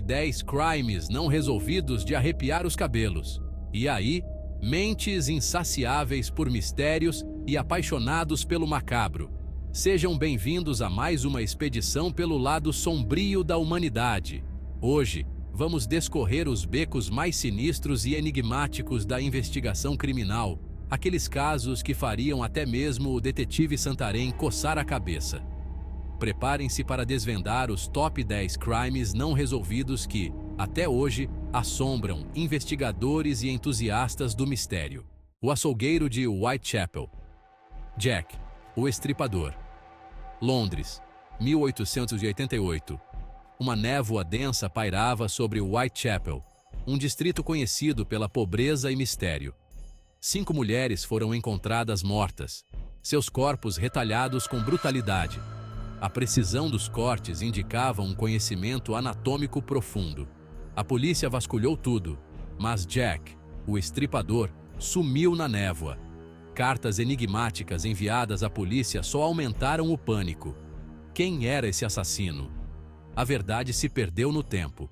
10 crimes não resolvidos de arrepiar os cabelos. E aí, mentes insaciáveis por mistérios e apaixonados pelo macabro. Sejam bem-vindos a mais uma expedição pelo lado sombrio da humanidade. Hoje, vamos descorrer os becos mais sinistros e enigmáticos da investigação criminal, aqueles casos que fariam até mesmo o detetive Santarém coçar a cabeça. Preparem-se para desvendar os top 10 crimes não resolvidos que, até hoje, assombram investigadores e entusiastas do mistério. O açougueiro de Whitechapel. Jack, o Estripador. Londres, 1888. Uma névoa densa pairava sobre Whitechapel, um distrito conhecido pela pobreza e mistério. 5 mulheres foram encontradas mortas, seus corpos retalhados com brutalidade. A precisão dos cortes indicava um conhecimento anatômico profundo. A polícia vasculhou tudo, mas Jack, o Estripador, sumiu na névoa. Cartas enigmáticas enviadas à polícia só aumentaram o pânico. Quem era esse assassino? A verdade se perdeu no tempo.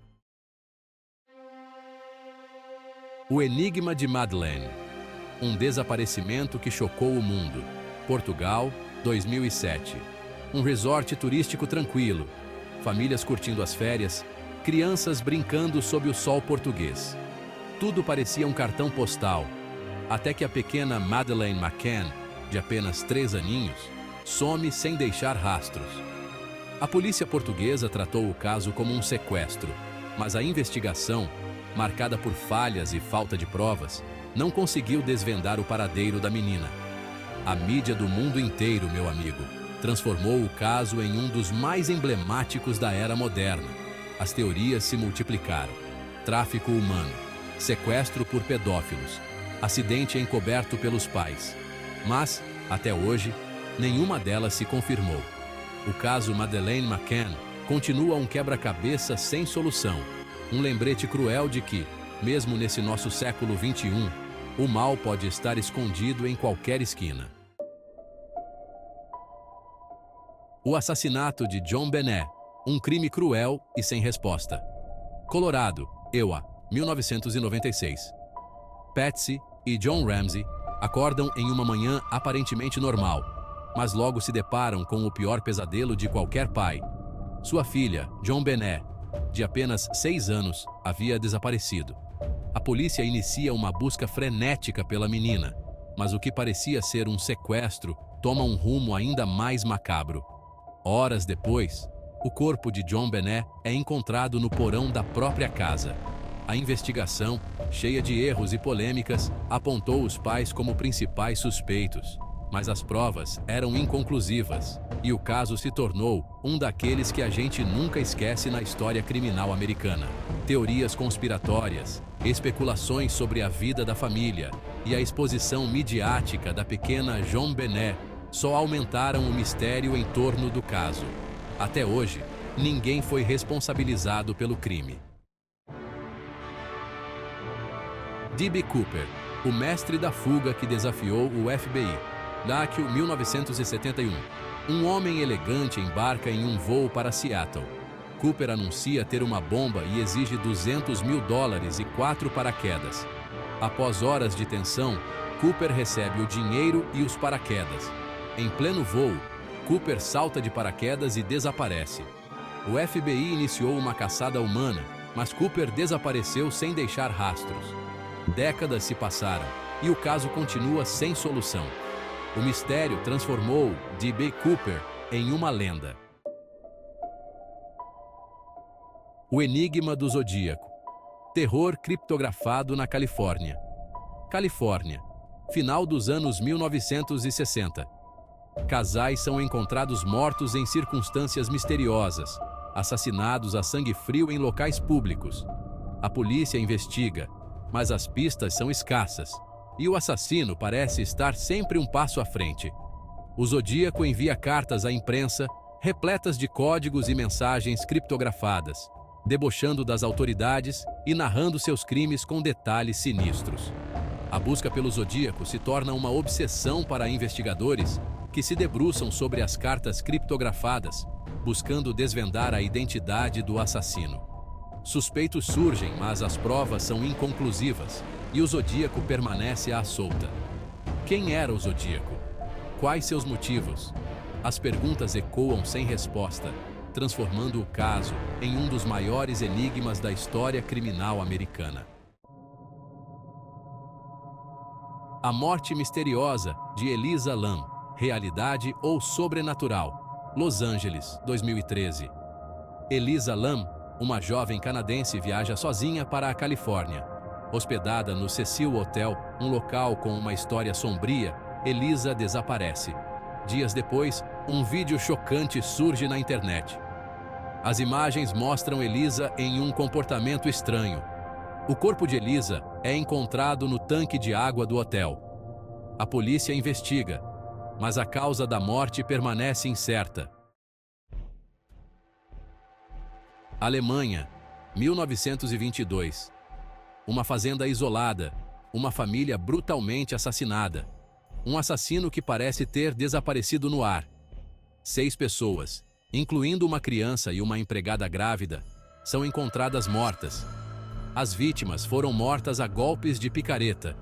O Enigma de Madeleine. Um desaparecimento que chocou o mundo. Portugal, 2007. Um resort turístico tranquilo. Famílias curtindo as férias. Crianças brincando sob o sol português. Tudo parecia um cartão postal. Até que a pequena Madeleine McCann, de apenas 3 aninhos, some sem deixar rastros. A polícia portuguesa tratou o caso como um sequestro, mas a investigação, marcada por falhas e falta de provas, não conseguiu desvendar o paradeiro da menina. A mídia do mundo inteiro, meu amigo, transformou o caso em um dos mais emblemáticos da era moderna. As teorias se multiplicaram. Tráfico humano, sequestro por pedófilos, acidente encoberto pelos pais. Mas, até hoje, nenhuma delas se confirmou. O caso Madeleine McCann continua um quebra-cabeça sem solução. Um lembrete cruel de que, mesmo nesse nosso século XXI, o mal pode estar escondido em qualquer esquina. O assassinato de John Benet, um crime cruel e sem resposta. Colorado, Iowa, 1996. Patsy e John Ramsey acordam em uma manhã aparentemente normal, mas logo se deparam com o pior pesadelo de qualquer pai. Sua filha, John Benet, de apenas 6 anos, havia desaparecido. A polícia inicia uma busca frenética pela menina, mas o que parecia ser um sequestro toma um rumo ainda mais macabro. Horas depois, o corpo de John Benet é encontrado no porão da própria casa. A investigação, cheia de erros e polêmicas, apontou os pais como principais suspeitos. Mas as provas eram inconclusivas, e o caso se tornou um daqueles que a gente nunca esquece na história criminal americana. Teorias conspiratórias, especulações sobre a vida da família e a exposição midiática da pequena John Benet só aumentaram o mistério em torno do caso. Até hoje, ninguém foi responsabilizado pelo crime. D.B. Cooper, o mestre da fuga que desafiou o FBI. Dáquio, 1971. Um homem elegante embarca em um voo para Seattle. Cooper anuncia ter uma bomba e exige $200 mil e 4 paraquedas. Após horas de tensão, Cooper recebe o dinheiro e os paraquedas. Em pleno voo, Cooper salta de paraquedas e desaparece. O FBI iniciou uma caçada humana, mas Cooper desapareceu sem deixar rastros. Décadas se passaram e o caso continua sem solução. O mistério transformou D.B. Cooper em uma lenda. O Enigma do Zodíaco. Terror criptografado na Califórnia. Califórnia, final dos anos 1960. Casais são encontrados mortos em circunstâncias misteriosas, assassinados a sangue frio em locais públicos. A polícia investiga, mas as pistas são escassas, e o assassino parece estar sempre um passo à frente. O Zodíaco envia cartas à imprensa, repletas de códigos e mensagens criptografadas, debochando das autoridades e narrando seus crimes com detalhes sinistros. A busca pelo Zodíaco se torna uma obsessão para investigadores que se debruçam sobre as cartas criptografadas, buscando desvendar a identidade do assassino. Suspeitos surgem, mas as provas são inconclusivas, e o Zodíaco permanece à solta. Quem era o Zodíaco? Quais seus motivos? As perguntas ecoam sem resposta, transformando o caso em um dos maiores enigmas da história criminal americana. A Morte Misteriosa, de Elisa Lam, Realidade ou Sobrenatural, Los Angeles, 2013. Elisa Lam, uma jovem canadense, viaja sozinha para a Califórnia. Hospedada no Cecil Hotel, um local com uma história sombria, Elisa desaparece. Dias depois, um vídeo chocante surge na internet. As imagens mostram Elisa em um comportamento estranho. O corpo de Elisa é encontrado no tanque de água do hotel. A polícia investiga, mas a causa da morte permanece incerta. Alemanha, 1922. Uma fazenda isolada, uma família brutalmente assassinada. Um assassino que parece ter desaparecido no ar. 6 pessoas, incluindo uma criança e uma empregada grávida, são encontradas mortas. As vítimas foram mortas a golpes de picareta.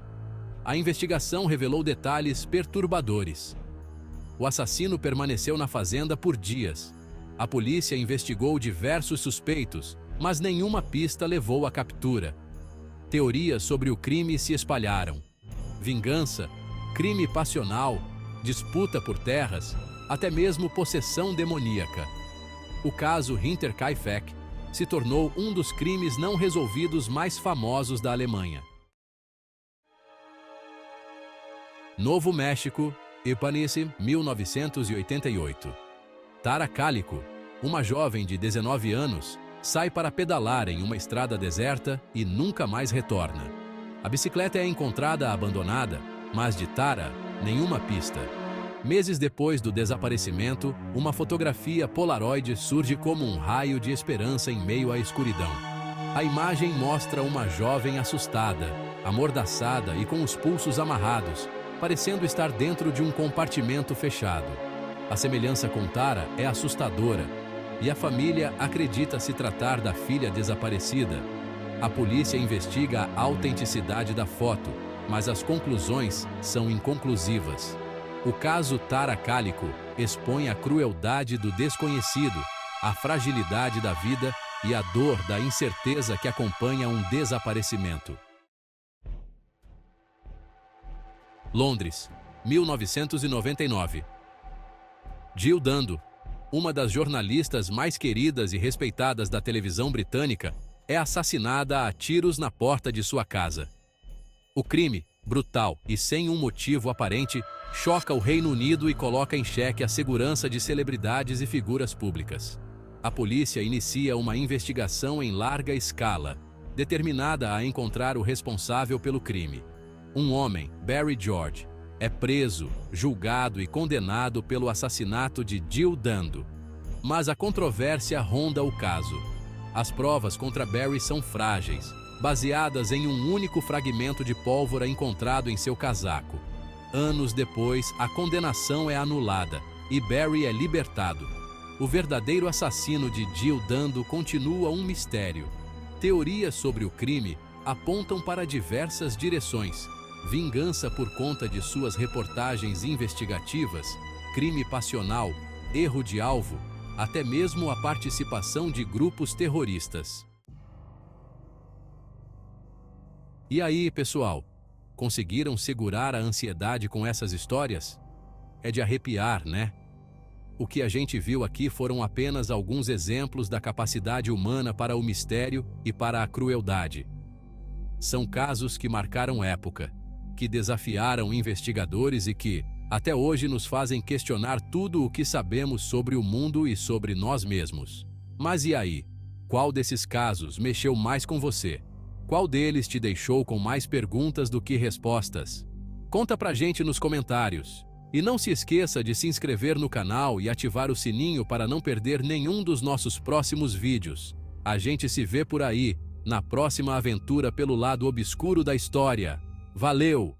A investigação revelou detalhes perturbadores. O assassino permaneceu na fazenda por dias. A polícia investigou diversos suspeitos, mas nenhuma pista levou à captura. Teorias sobre o crime se espalharam. Vingança, crime passional, disputa por terras, até mesmo possessão demoníaca. O caso Hinterkaifeck se tornou um dos crimes não resolvidos mais famosos da Alemanha. Novo México, Ipanice, 1988. Tara Calico, uma jovem de 19 anos, sai para pedalar em uma estrada deserta e nunca mais retorna. A bicicleta é encontrada abandonada, mas de Tara, nenhuma pista. Meses depois do desaparecimento, uma fotografia Polaroid surge como um raio de esperança em meio à escuridão. A imagem mostra uma jovem assustada, amordaçada e com os pulsos amarrados, parecendo estar dentro de um compartimento fechado. A semelhança com Tara é assustadora, e a família acredita se tratar da filha desaparecida. A polícia investiga a autenticidade da foto, mas as conclusões são inconclusivas. O caso Tara Calico expõe a crueldade do desconhecido, a fragilidade da vida e a dor da incerteza que acompanha um desaparecimento. Londres, 1999. Jill Dando, uma das jornalistas mais queridas e respeitadas da televisão britânica, é assassinada a tiros na porta de sua casa. O crime, brutal e sem um motivo aparente, choca o Reino Unido e coloca em xeque a segurança de celebridades e figuras públicas. A polícia inicia uma investigação em larga escala, determinada a encontrar o responsável pelo crime. Um homem, Barry George, é preso, julgado e condenado pelo assassinato de Jill Dando. Mas a controvérsia ronda o caso. As provas contra Barry são frágeis, baseadas em um único fragmento de pólvora encontrado em seu casaco. Anos depois, a condenação é anulada e Barry é libertado. O verdadeiro assassino de Jill Dando continua um mistério. Teorias sobre o crime apontam para diversas direções: vingança por conta de suas reportagens investigativas, crime passional, erro de alvo, até mesmo a participação de grupos terroristas. E aí, pessoal? Conseguiram segurar a ansiedade com essas histórias? É de arrepiar, né? O que a gente viu aqui foram apenas alguns exemplos da capacidade humana para o mistério e para a crueldade. São casos que marcaram época, que desafiaram investigadores e que, até hoje, nos fazem questionar tudo o que sabemos sobre o mundo e sobre nós mesmos. Mas e aí? Qual desses casos mexeu mais com você? Qual deles te deixou com mais perguntas do que respostas? Conta pra gente nos comentários. E não se esqueça de se inscrever no canal e ativar o sininho para não perder nenhum dos nossos próximos vídeos. A gente se vê por aí, na próxima aventura pelo lado obscuro da história. Valeu!